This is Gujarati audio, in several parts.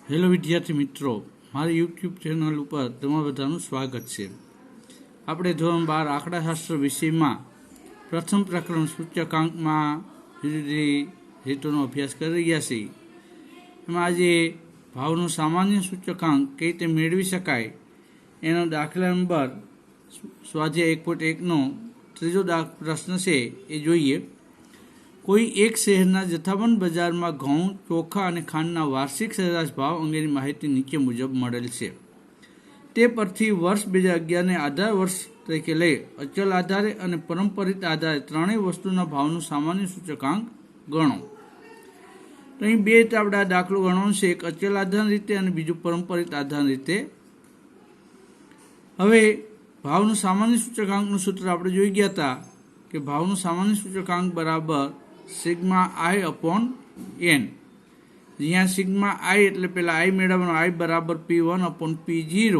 હેલો વિદ્યાર્થી મિત્રો, મારી યુટ્યુબ ચેનલ ઉપર તમારા બધાનું સ્વાગત છે. આપણે ધોરણ 12 આંકડાશાસ્ત્ર વિષયમાં પ્રથમ પ્રકરણ સૂચકાંકમાં જુદી જુદી રીતોનો અભ્યાસ કરી રહ્યા છીએ. એમાં આજે ભાવનો સામાન્ય સૂચકાંક કઈ રીતે મેળવી શકાય એનો દાખલા નંબર સ્વાધ્યાય 1.1નો ત્રીજો પ્રશ્ન છે એ જોઈએ. કોઈ એક શહેરના જથ્થાબંધ બજારમાં ઘઉં, ચોખા અને ખાંડના વાર્ષિક સરેરાશ ભાવ અંગેની માહિતી નીચે મુજબ મળેલ છે. તે પરથી વર્ષ 2011ને આધાર વર્ષ તરીકે લઈ અચલ આધારે અને પરંપરિત આધારે ત્રણેય વસ્તુના ભાવનું સામાન્ય સૂચકાંક ગણો. તો અહીં બે રીતે આપણે આ દાખલો ગણવાનો છે, એક અચલ આધાર રીતે અને બીજું પરંપરિત આધાર રીતે. હવે ભાવનું સામાન્ય સૂચકાંકનું સૂત્ર આપણે જોઈ ગયા હતા કે ભાવનું સામાન્ય સૂચકાંક બરાબર સિગ્મા આઈ અપોન એન. જ્યાં સિગ્મા આઈ એટલે પેલા આઈ મેળવવાનો, આઈ બરાબર P1 અપોન P0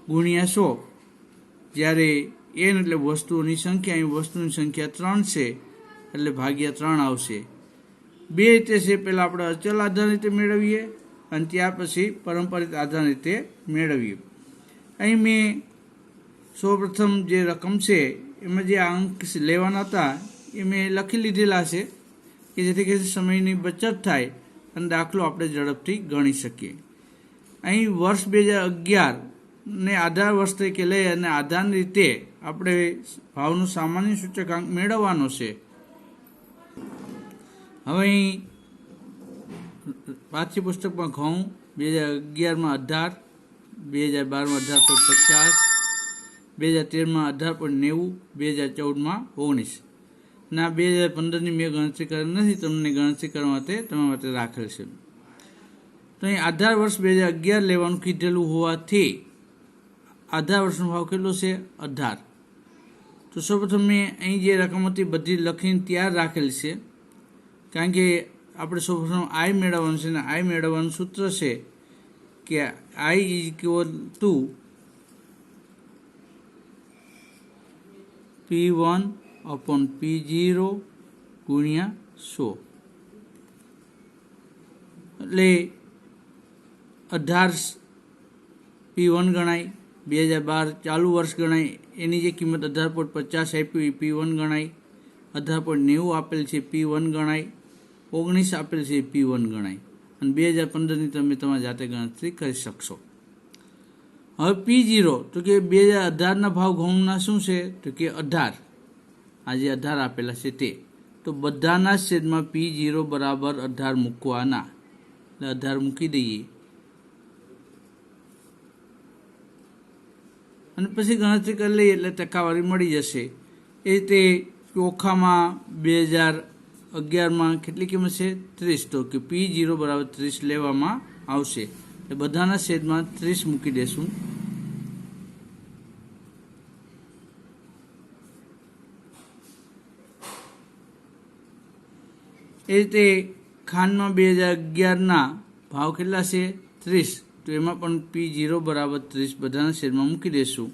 ગુણ્યા 100. જ્યારે એન એટલે વસ્તુઓની સંખ્યા, અહીં વસ્તુની સંખ્યા 3 છે એટલે ભાગ્યા 3 આવશે. બે રીતે છે, પહેલાં આપણે અચલ આધાર રીતે મેળવીએ અને ત્યાર પછી પરંપરિત આધાર રીતે મેળવીએ. અહીં મેં સૌપ્રથમ જે રકમ છે એમાં જે અંક લેવાના હતા એ મેં લખી લીધેલા છે કે જેથી કરીને સમયની બચત થાય અને દાખલો આપણે ઝડપથી ગણી શકીએ. અહીં વર્ષ 2011ને આધાર વર્ષ તરીકે લઈ અને આધારની રીતે આપણે ભાવનો સામાન્ય સૂચકાંક મેળવવાનો છે. હવે અહીં પાઠ્યપુસ્તકમાં ઘઉં 2011માં 18, 2012માં 18.50, 2013માં 18.90, 2014માં 19. ના 2015ની મેં ગણતરી કરી નથી, તમને ગણતરી કરવા માટે તમારા માટે રાખેલ છે. તો અહીં આધાર વર્ષ 2011 લેવાનું કીધેલું હોવાથી આધાર વર્ષનો ભાવ કેટલો છે? 18. તો સૌપ્રથમ મેં અહીં જે રકમ હતી બધી લખીને તૈયાર રાખેલ છે, કારણ કે આપણે સૌપ્રથમ આઈ મેળવવાનું છે અને આઈ મેળવવાનું સૂત્ર છે કે આઈ is equal to P1 upon P0 ગુણ્યા 100. એટલે 18 P1 ગણાય, 2012 ચાલુ વર્ષ ગણાય, એની જે કિંમત 18.50 આપી એ P1 ગણાય, 18.90 આપેલ છે P1 ગણાય, 19 આપેલ છે P1 ગણાય અને 2015ની તમે તમારી જાતે ગણતરી કરી શકશો. હવે P0 તો કે 2018ના ભાવ ઘઉંના શું છે? તો કે 18. આ જે 18 આપેલા છે તે, તો બધાના છેદમાં P0 બરાબર 18 મૂકવાના. એટલે 18 મૂકી દઈએ અને પછી ગણતરી કરી લઈએ એટલે ટકાવારી મળી જશે. એ રીતે ચોખામાં 2011માં કેટલી કિંમત છે? 30. તો કે P0 બરાબર 30 લેવામાં આવશે. એટલે બધાના છેદમાં 30 મૂકી દેશું. એ રીતે ખાંડમાં 2011ના ભાવ કેટલા છે? 30. તો એમાં પણ P0 બરાબર 30 બધાના છેદમાં મૂકી દેશું.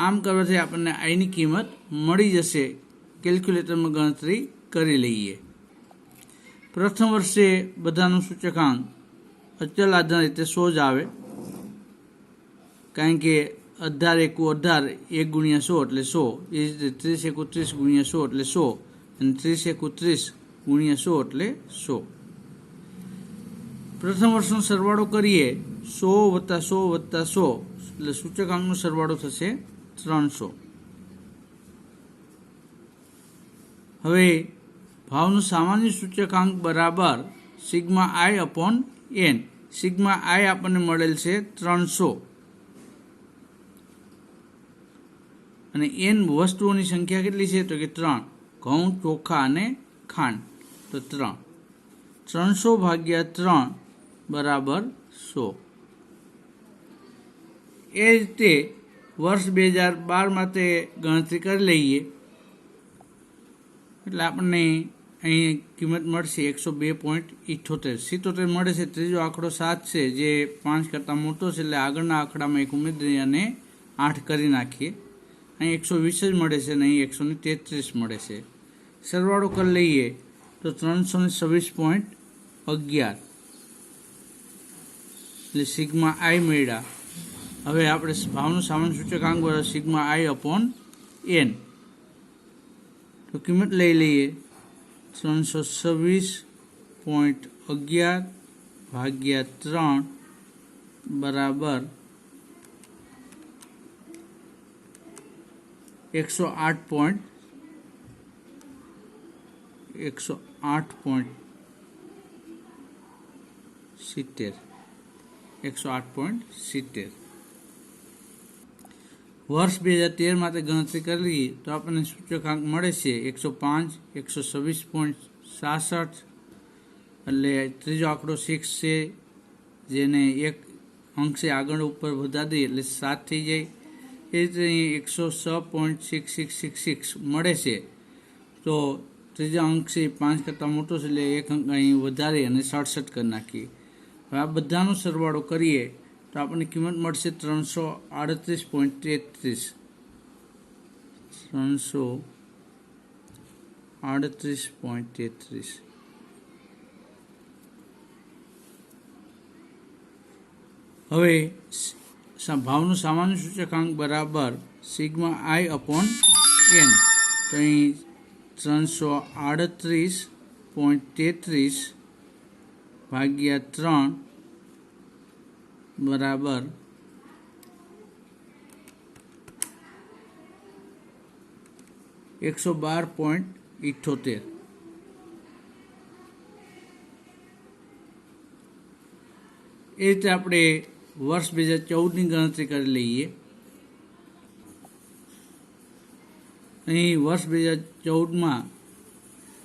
આમ કરવાથી આપણને આઈની કિંમત મળી જશે. કેલ્ક્યુલેટરમાં ગણતરી કરી લઈએ. પ્રથમ વર્ષે બધાનું સૂચકાંક અચલ આધાર રીતે 100 જ આવે, કારણ કે 18 એકુ 18, 1 ગુણ્યા 100 એટલે 100. એ જ રીતે 30 એકુ 30 ગુણ્યા 100 એટલે 100 અને 30 એકુ 30 ગુણ્યા 100 એટલે 100. પ્રથમ વર્ષનો સરવાળો કરીએ 100 વત્તા 100 વત્તા 100 એટલે સૂચકાંકનો સરવાળો થશે 300. હવે ભાવનું સામાન્ય સૂચકાંક બરાબર sigma I upon N. Sigma i આપણને મળેલ છે 300 અને એન વસ્તુઓની સંખ્યા કેટલી છે? તો કે 3. ઘઉં, ચોખા અને ખાંડ. તો 3. 300 ભાગ્યા 3 બરાબર 100. એ રીતે વર્ષ 2012 માટે ગણતરી કરી લઈએ એટલે આપણને અહીં કિંમત મળશે 102.78. 77 મળે છે. ત્રીજો આંકડો 7 છે જે 5 કરતાં મોટો છે, એટલે આગળના આંકડામાં એક ઉમેરી અને 8 કરી નાખીએ. અહીં 120 જ મળે છે અને અહીં 133 મળે છે. સરવાળો કરી લઈએ તો 326.11 એટલે સિગ્મા આઈ મળ્યા. હવે આપણે ભાવનું સામાન્ય સૂચકાંક બરાબર સિગ્મા આઈ અપોન એન, તો કિંમત લઈ લઈએ 326.11 ભાગ્યા 3 બરાબર 108.70. 108.70 વર્ષ 2013 માટે ગણતરી કરીએ તો આપણને સૂચકાંક મળે છે 105, 126.67, એટલે ત્રીજો આંકડો 6 છે, જેને એક અંશે આગળ ઉપર વધારી દઈએ એટલે 7 થઈ જાય. એ રીતે અહીં 106.6666 મળે છે, તો ત્રીજા અંક છે 5 કરતાં મોટો છે એટલે એક અંક અહીં વધારી અને 67 કરી નાખીએ. હવે આ બધાનો સરવાળો કરીએ તો આપણને કિંમત મળશે 338.33. 338.33. હવે ભાવનું સામાન્ય સૂચકાંક બરાબર સિગ્મા આઈ અપોન એન, તો અહીં 338.33 ભાગ્યા 3 બરાબર 112.78. એ રીતે આપણે વર્ષ 2014ની ગણતરી કરી લઈએ. અહીં વર્ષ 2014માં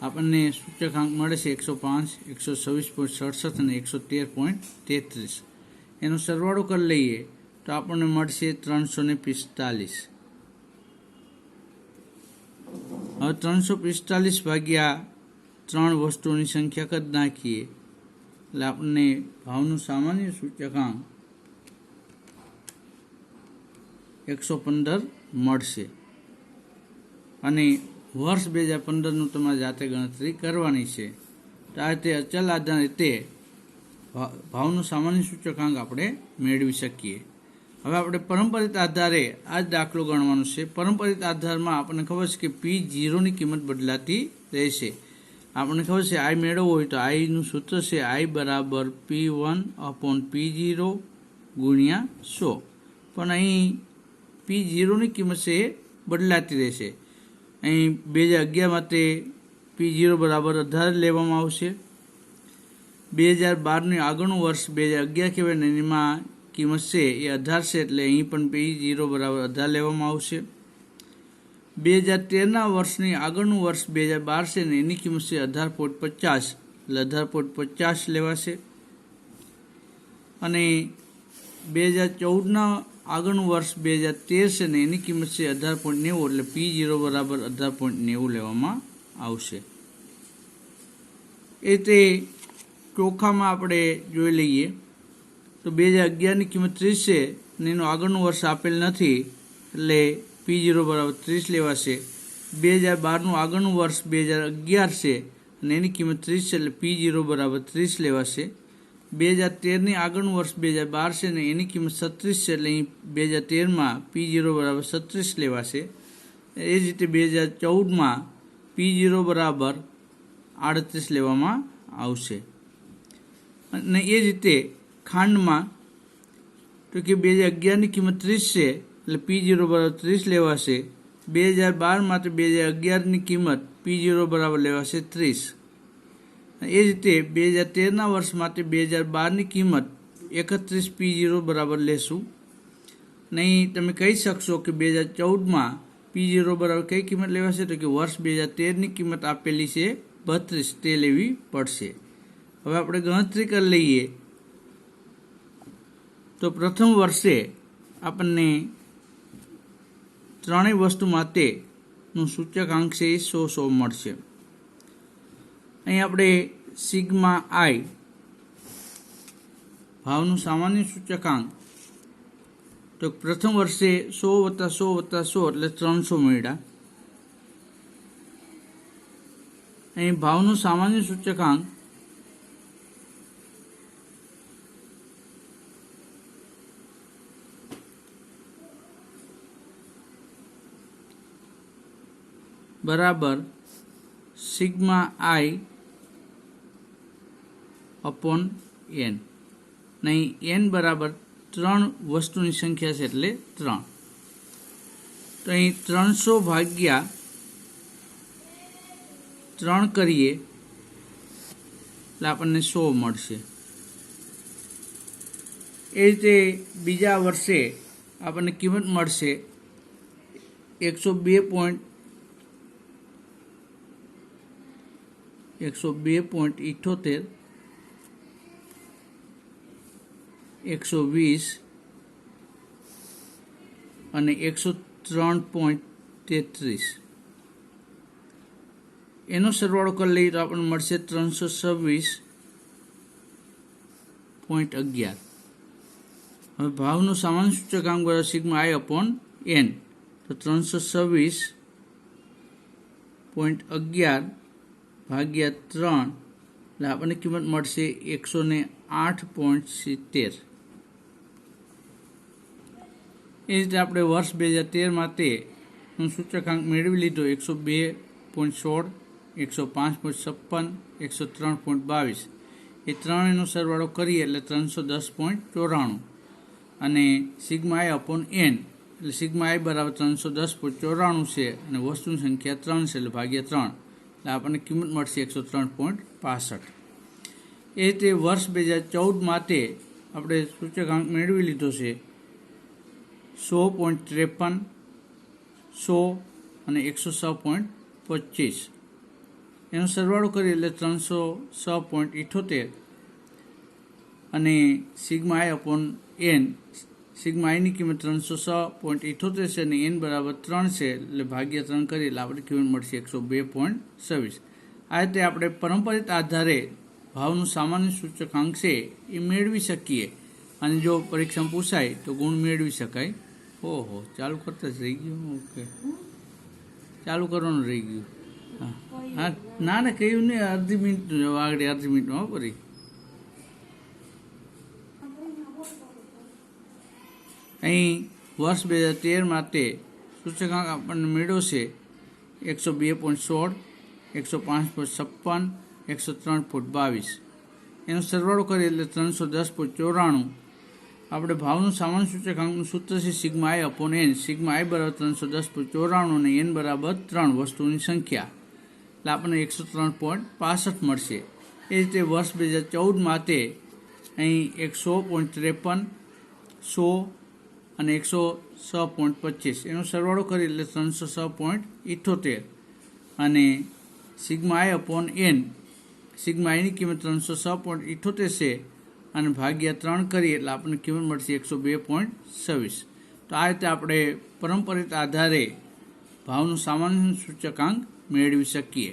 આપણને સૂચકાંક મળે છે 105, 126.67 અને 113.33. એનો સરવાળો કરી લઈએ તો આપણને મળશે 345. હવે 345 ભાગ્યા 3 વસ્તુઓની સંખ્યા કરી નાખીએ એટલે આપણને ભાવનું સામાન્ય સૂચકાંક 115 મળશે. અને વર્ષ 2015નું તમારે જાતે ગણતરી કરવાની છે. તો આ રીતે અચલ આધાર રીતે ભાવનું સામાન્ય સૂચકાંક આપણે મેળવી શકીએ. હવે આપણે પરંપરિત આધારે આ જ દાખલો ગણવાનો છે. પરંપરિત આધારમાં આપણને ખબર છે કે P0ની કિંમત બદલાતી રહેશે. આપણને ખબર છે આઈ મેળવવું હોય તો આઈનું સૂત્ર છે આઈ બરાબર P1 અપોન P0 ગુણ્યા 100. પણ અહીં P0ની કિંમત છે એ બદલાતી રહેશે. અહીં 2011 માટે P0 બરાબર 18 લેવામાં આવશે. 2012ની આગળનું વર્ષ 2011 કહેવાય ને એમાં કિંમત છે એ 18 છે, એટલે અહીં પણ P0 બરાબર 18 લેવામાં આવશે. 2013ના વર્ષની આગળનું વર્ષ 2012 છે ને એની કિંમત છે 18.50, એટલે 18.50 લેવાશે. અને 2014ના આગળનું વર્ષ 2013 છે ને એની કિંમત છે 18.90, એટલે P0 બરાબર 18.90 લેવામાં આવશે. એ તે ચોખામાં આપણે જોઈ લઈએ તો 2011ની કિંમત 30 છે અને એનું આગળનું વર્ષ આપેલ નથી, એટલે P0 બરાબર 30 લેવાશે. 2012નું આગળનું વર્ષ 2011 છે અને એની કિંમત 30 છે, એટલે P0 બરાબર 30 લેવાશે. 2013ની આગળનું વર્ષ 2012 છે ને એની કિંમત 36 છે, એટલે અહીં 2013માં P0 બરાબર 36 લેવાશે. એ જ રીતે 2014માં P0 બરાબર 38 લેવામાં આવશે. અને એ રીતે ખાંડમાં તો કે 2011ની કિંમત 30 છે, એટલે P0 બરાબર 30 લેવાશે. 2012 માટે 2011ની કિંમત P0 બરાબર લેવાશે 30. એ રીતે 2013ના વર્ષ માટે 2012ની કિંમત 31 P0 બરાબર લેશું. નહીં તમે કહી શકશો કે 2014માં P0 બરાબર કઈ કિંમત લેવાશે, તો કે વર્ષ 2013ની કિંમત આપેલી છે 32, તે લેવી પડશે. હવે આપણે ગણતરી કરી લઈએ તો પ્રથમ વર્ષે આપણને ત્રણેય વસ્તુ માટેનું સૂચકાંક છે એ 100 મળશે. અહીં આપણે સિગ્મા આઈ ભાવનું સામાન્ય સૂચકાંક તો પ્રથમ વર્ષે 100 + 100 + 100 એટલે 300 મળ્યા. અહીં ભાવનું સામાન્ય સૂચકાંક બરાબર સિગ્મા આઈ અપોન એન. નહીં એન બરાબર 3 વસ્તુની સંખ્યા છે એટલે 3. તો અહીં 300 ભાગ્યા 3 કરીએ એટલે આપણને 100 મળશે. એ રીતે બીજા વર્ષે આપણને કિંમત મળશે 102.78 120 અને 103.33. એનો સરવાળો કરી લઈએ તો આપણને મળશે 326.11. હવે ભાવનું સામાન્ય સૂચકાંક બરાબર સિગ્મા આઈ અપોન એન. તો 326.11 ભાગ્યા 3 એટલે આપણને કિંમત મળશે 108.70. એ રીતે આપણે વર્ષ 2013 માટેનો સૂચકાંક મેળવી લીધો 102.16, 105.56, 103.22. એ ત્રણેયનો સરવાળો કરીએ એટલે 310.94 અને સિગ્મા આઈ અપોન એન એટલે સિગ્મા આઈ બરાબર 310.94 છે અને વસ્તુની સંખ્યા 3 છે એટલે ભાગ્યા 3 એટલે આપણને કિંમત મળશે 103.65. એ રીતે વર્ષ 2014 માટે આપણે સૂચકાંક મેળવી લીધો છે 100.53, 100 અને 106.25. એનો સરવાળો કરીએ એટલે 306.78 અને સિગ્મા આઈ અપોન એન સિગ્મા આઈની કિંમત 306.78 છે અને એન બરાબર 3 છે એટલે ભાગ્યા 3 કરીએ એટલે આપણે કિંમત મળશે 102.26. આ રીતે આપણે પરંપરિત આધારે ભાવનું સામાન્ય સૂચકાંક છે એ મેળવી શકીએ અને જો પરીક્ષામાં પૂછાય તો ગુણ મેળવી શકાય. ઓહો, ચાલુ કરતા જ રહી ગયું. ઓકે, ચાલુ કરવાનું રહી ગયું. હા ના ના કહ્યું નહીં, અડધી મિનિટ આગળ અડધી મિનિટમાં ફરી. અહીં વર્ષ 2013 માટે સૂચકાંક આપણને મેળવ્યો છે 102.16, 105.56, 103.22. એનો સરવાળો કરીએ એટલે 310.94. આપણે ભાવનું સામાન્ય સૂચકાંકનું સૂત્ર છે sigma I upon N. Sigma i બરાબર 310.94 અને એન બરાબર 3 વસ્તુની સંખ્યા એટલે આપણને 103.65 મળશે. એ રીતે વર્ષ 2014 માટે અહીં 100.53, 100 અને 106.25. એનો સરવાળો કરી એટલે 306.78 અને સિગ્મા આઈ અપોન એન સિગ્મા આઈની કિંમત 306.78 છે અને ભાગ્યા 3 કરીએ એટલે આપણને કિંમત મળશે 102.26. તો આ રીતે આપણે પરંપરિત આધારે ભાવનું સામાન્ય સૂચકાંક મેળવી શકીએ.